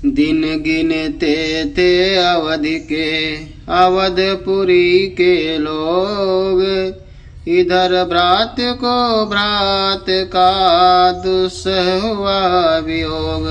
दिन गिनते थे अवधि के अवधपुरी के लोग। इधर भ्रात को भ्रात का दुस्सह हुआ वियोग।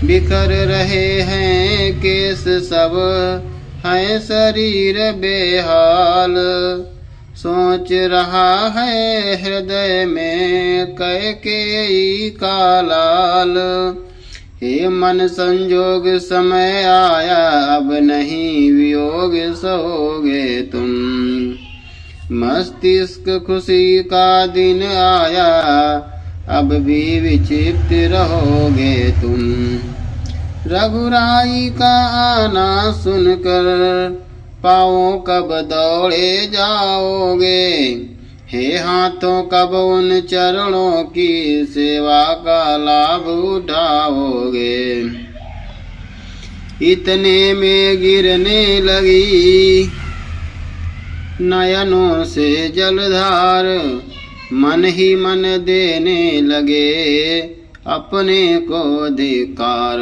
बिखर रहे हैं केस सब है शरीर बेहाल। सोच रहा है हृदय में कैकेयी का लाल। हे मन संजोग समय आया अब नहीं वियोग सहोगे तुम। मस्तिष्क खुशी का दिन आया अब भी विक्षिप्त रहोगे तुम। रघुराई का आना सुनकर पाँव कब दौड़े जाओगे। हे हाथों कब उन चरणों की सेवा का लाभ उठाओगे। इतने में गिरने लगी नयनों से जलधार। मन ही मन देने लगे अपने को धिक्कार।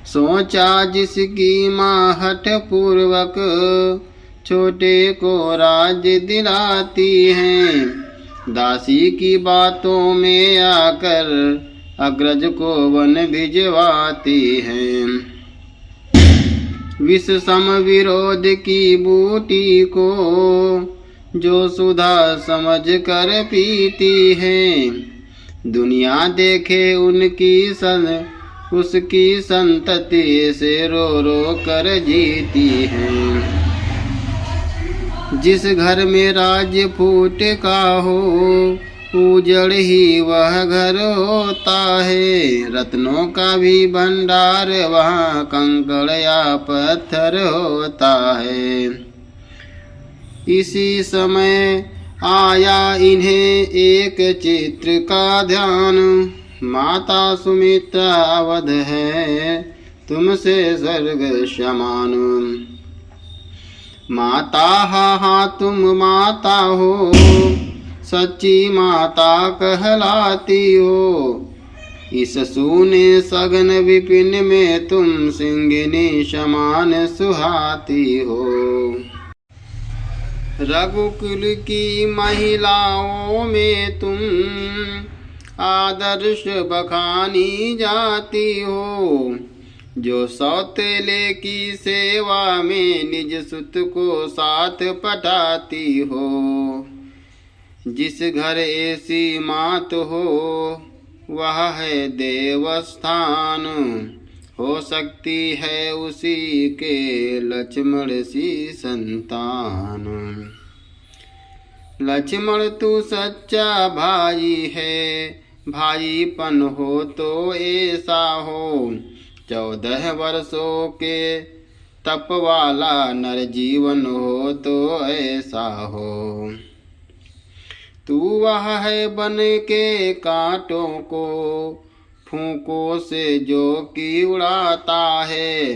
सोचा जिसकी माँ हठ पूर्वक छोटे को राज्य दिलाती हैं। दासी की बातों में आकर अग्रज को वन भिजवाती हैं। विष सम विरोध की बूटी को जो सुधा समझ कर पीती है। दुनिया देखे उसकी संतति से रो रो कर जीती है। जिस घर में राज्य फूट का हो उजड़ ही वह घर होता है। रत्नों का भी भंडार वहाँ कंकड़ या पत्थर होता है। इसी समय आया इन्हें एक चित्र का ध्यान। माता सुमित्रा अवध है तुमसे स्वर्ग समान। माता हा तुम माता हो सच्ची माता कहलाती हो। इस सूने सघन विपिन में तुम सिंगिनी समान सुहाती हो। रघुकुल की महिलाओं में तुम आदर्श बखानी जाती हो। जो सौतेले की सेवा में निज सुत को साथ पठाती हो। जिस घर ऐसी मात हो वह है देवस्थान। हो सकती है उसी के लक्ष्मण सी संतान। लक्ष्मण तू सच्चा भाई है भाईपन हो तो ऐसा हो। 14 वर्षों के तप वाला नर जीवन हो तो ऐसा हो। तू वह है बन के कांटों को फूकों से जो कि उड़ाता है।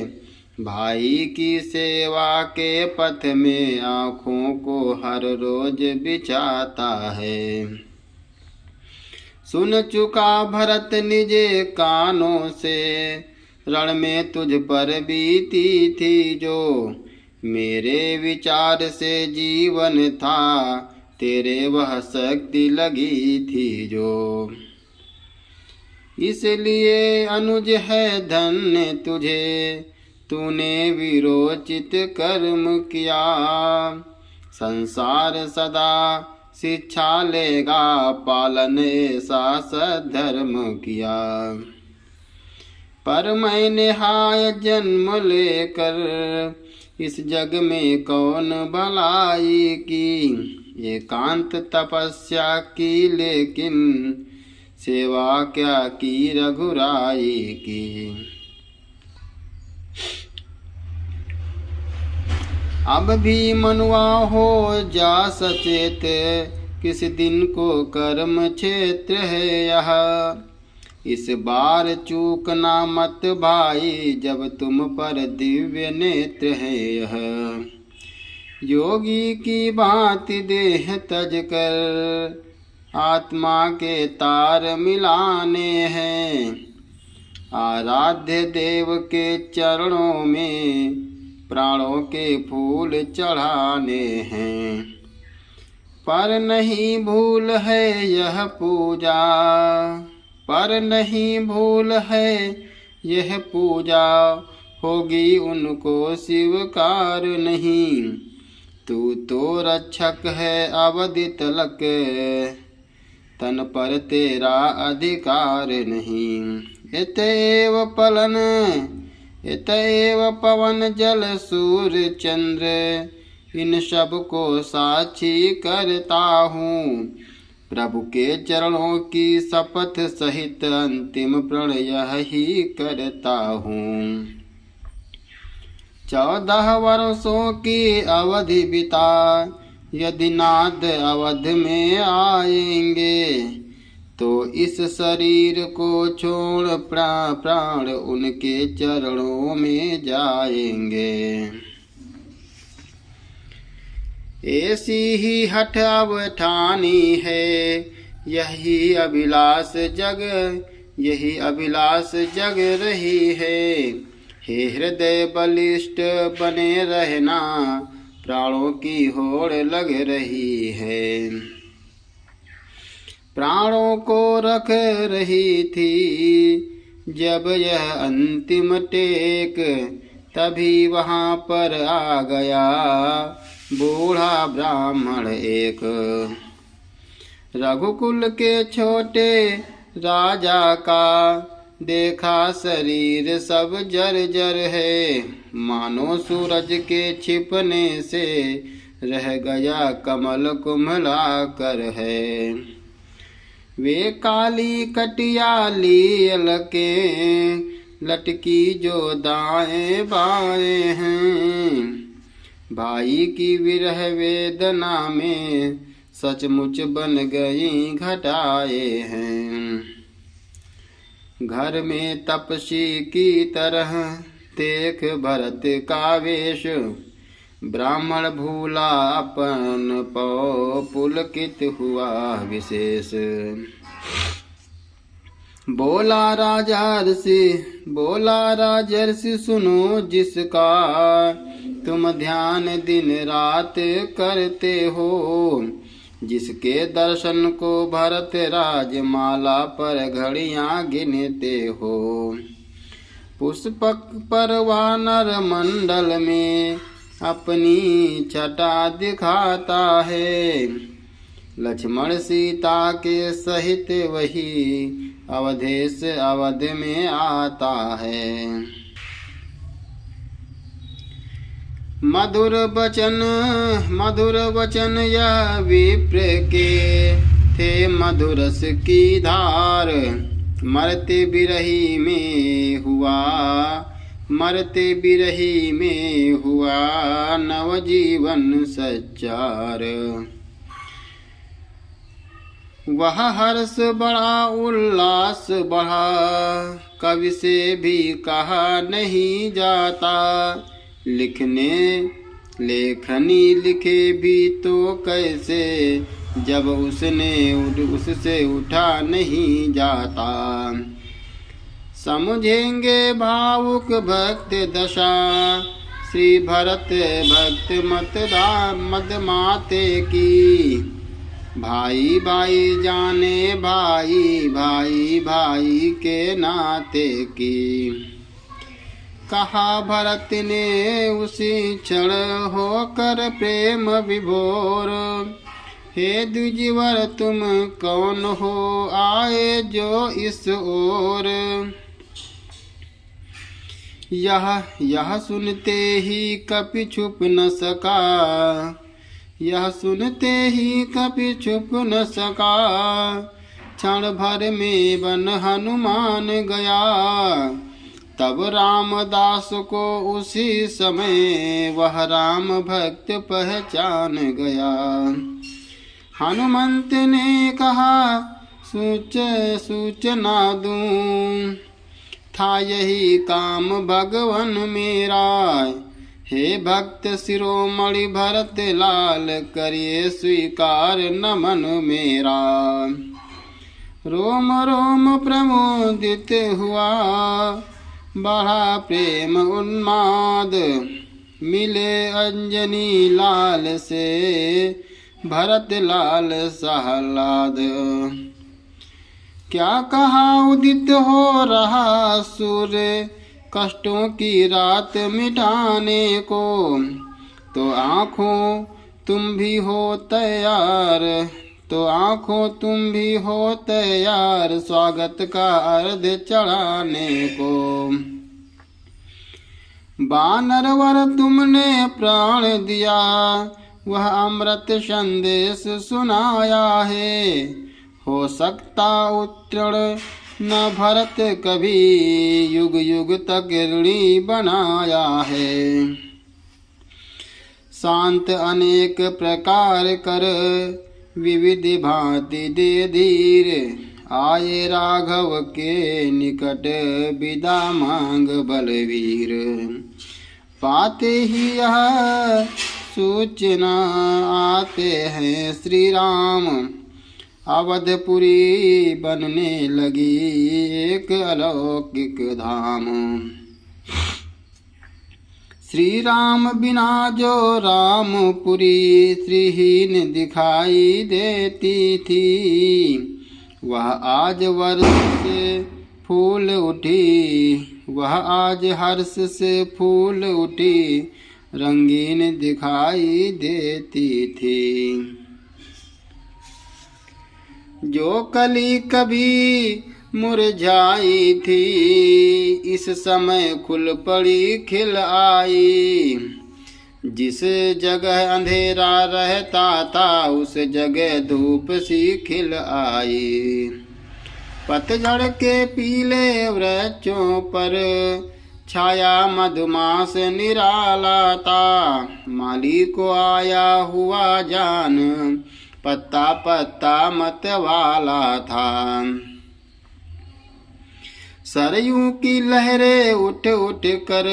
भाई की सेवा के पथ में आँखों को हर रोज बिछाता है। सुन चुका भरत निजे कानों से रण में तुझ पर बीती थी जो। मेरे विचार से जीवन था तेरे वह शक्ति लगी थी जो। इसलिए अनुज है धन्य तुझे तूने विरोचित कर्म किया। संसार सदा शिक्षा लेगा पालन ऐसा सद्धर्म किया। पर मैंने हाय जन्म लेकर इस जग में कौन भलाई की। एकांत तपस्या की लेकिन सेवा क्या की रघुराई की। अब भी मनुआ हो जा सचेत किस दिन को कर्म क्षेत्र है यह। इस बार चूकना मत भाई जब तुम पर दिव्य नेत्र है यह। योगी की भांति देह तज कर आत्मा के तार मिलाने हैं। आराध्य देव के चरणों में प्राणों के फूल चढ़ाने हैं। पर नहीं भूल है यह पूजा, पर नहीं भूल है यह पूजा, होगी उनको स्वीकार नहीं। तू तो रक्षक है अवधि तलक, तन पर तेरा अधिकार नहीं। इतएव पलन इतएव पवन जल सूर्य चंद्र, इन सब को साक्षी करता हूँ। प्रभु के चरणों की शपथ सहित अंतिम प्रण यही करता हूँ। 14 वर्षों की अवधि बिता यदि नाथ अवध में आएंगे, तो इस शरीर को छोड़ प्राण उनके चरणों में जाएंगे। ऐसी ही हठ अब ठानी है, यही अभिलाष जग रही है। हे हृदय बलिष्ठ बने रहना, प्राणों की होड़ लग रही है। प्राणों को रख रही थी जब यह अंतिम टेक, तभी वहाँ पर आ गया बूढ़ा ब्राह्मण एक। रघुकुल के छोटे राजा का देखा शरीर सब जर्जर है, मानो सूरज के छिपने से रह गया कमल कुम्हला कर है। वे काली कटियाली अलकें लटकी जो दाएं बाएं हैं, भाई की विरह वेदना में सचमुच बन गई घटाए हैं। घर में तपसी की तरह देख भरत का वेश, ब्राह्मण भूला अपन पौ पुलकित हुआ विशेष। बोला राजर्षि सुनो जिसका तुम ध्यान दिन रात करते हो, जिसके दर्शन को भरत राजमाला पर घड़ियां गिनते हो। पुष्पक पर वानर मंडल में अपनी छटा दिखाता है, लक्ष्मण सीता के सहित वही अवधेश अवध में आता है। मधुर वचन यह विप्र के थे मधुरस की धार, मरते बिरही में हुआ नवजीवन सच्चार। वह हर्ष बढ़ा उल्लास बढ़ा, कवि से भी कहा नहीं जाता। लेखनी लिखे भी तो कैसे, जब उससे उठा नहीं जाता। समझेंगे भावुक भक्त दशा, श्री भरत भक्त मद माते की। भाई भाई जाने भाई के नाते की। कहा भरत ने उसी क्षण होकर प्रेम विभोर, हे द्विजवर तुम कौन हो आए जो इस ओर। यह सुनते ही कपि छुप न सका, क्षण भर में वन हनुमान गया। तब रामदास को उसी समय वह राम भक्त पहचान गया। हनुमंत ने कहा सूचना दूं, था यही काम भगवन मेरा। हे भक्त शिरोमणि भरत लाल, करिए स्वीकार नमन मेरा। रोम रोम प्रमोदित हुआ, बढ़ा प्रेम उन्माद। मिले अंजनी लाल से, भरत लाल सहलाद। क्या कहा उदित हो रहा सूर्य, कष्टों की रात मिटाने को। तो आँखों तुम भी हो तैयार, तो आँखों तुम भी हो तैयार, स्वागत का अर्घ चढ़ाने को। वानरवर तुमने प्राण दिया, वह अमृत संदेश सुनाया है। हो सकता उत्तीर्ण न भरत कभी, युग युग तक ऋणी बनाया है। शांत अनेक प्रकार कर, विविध भांति दे धीर। आए राघव के निकट, विदा मांग बलवीर। पाते ही यह सूचना, आते हैं श्री राम। अवधपुरी बनने लगी एक अलौकिक धाम। श्री राम बिना जो रामपुरी, श्रीहीन दिखाई देती थी। वह आज वर्ष से फूल उठी, वह आज हर्ष से फूल उठी, रंगीन दिखाई देती थी। जो कली कभी मुरझाई थी, इस समय खुल पड़ी खिल आई। जिस जगह अंधेरा रहता था, उस जगह धूप सी खिल आई। पतझड़ के पीले वृक्षों पर, छाया मधुमास निराला था। माली को आया हुआ जान, पत्ता पत्ता मत वाला था। सरयू की लहरें उठ उठ कर,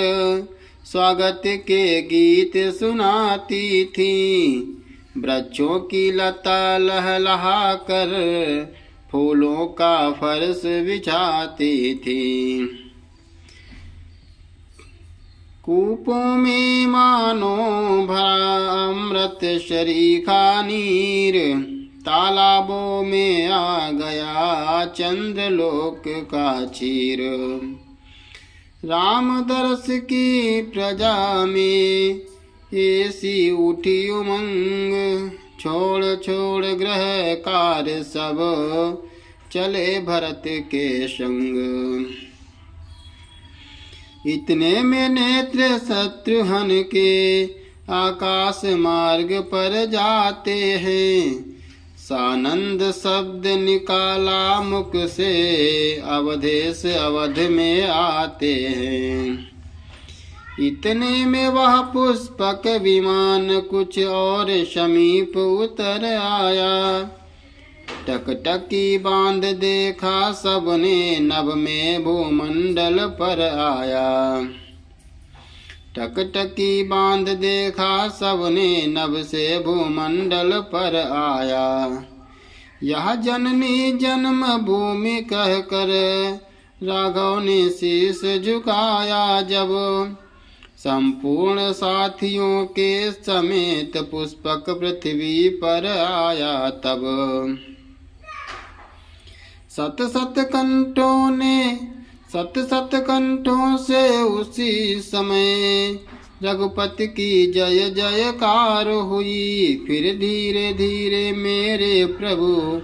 स्वागत के गीत सुनाती थी। वृक्षों की लता लहलहा कर, फूलों का फर्श बिछाती थी। कूपों में मानो भरा अमृत शरीखा नीर, तालाबों में आ गया चंद्रलोक का चीर। राम दरस की प्रजा में ऐसी उठी उमंग, छोड़ छोड़ ग्रह कार्य सब, चले भरत के संग। इतने में नेत्र शत्रुघ्न के, आकाश मार्ग पर जाते हैं। सानंद शब्द निकाला मुख से, अवधेश अवध में आते हैं। इतने में वह पुष्पक विमान कुछ और समीप उतर आया। टकटकी बांध देखा सबने, नभ में भूमंडल पर आया। टकटकी बांध देखा सबने, नभ से भूमंडल पर आया। यह जननी जन्म भूमि कह कर, राघव ने शीश झुकाया जब। संपूर्ण साथियों के समेत पुष्पक पृथ्वी पर आया तब। सत सत कंठों से उसी समय, रघुपति की जय जयकार हुई। फिर धीरे धीरे मेरे प्रभु,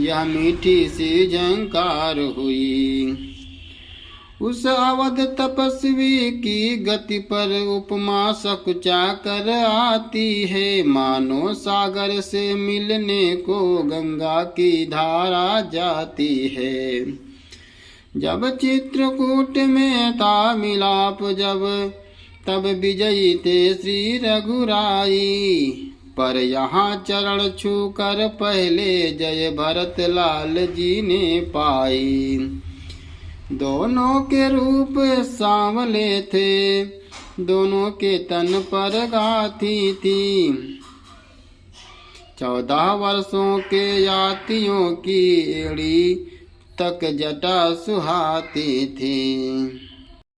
यह मीठी सी झंकार हुई। उस अवध तपस्वी की गति पर, उपमा सकुचा कर आती है। मानो सागर से मिलने को गंगा की धारा जाती है। जब चित्रकूट में था मिलाप जब, तब विजयी थे श्री रघुराई। पर यहाँ चरण छू कर पहले, जय भरत लाल जी ने पाई। दोनों के रूप सांवले थे, दोनों के तन पर गाथी थी। 14 वर्षों के यातियों की एड़ी तक जटा सुहाती थी।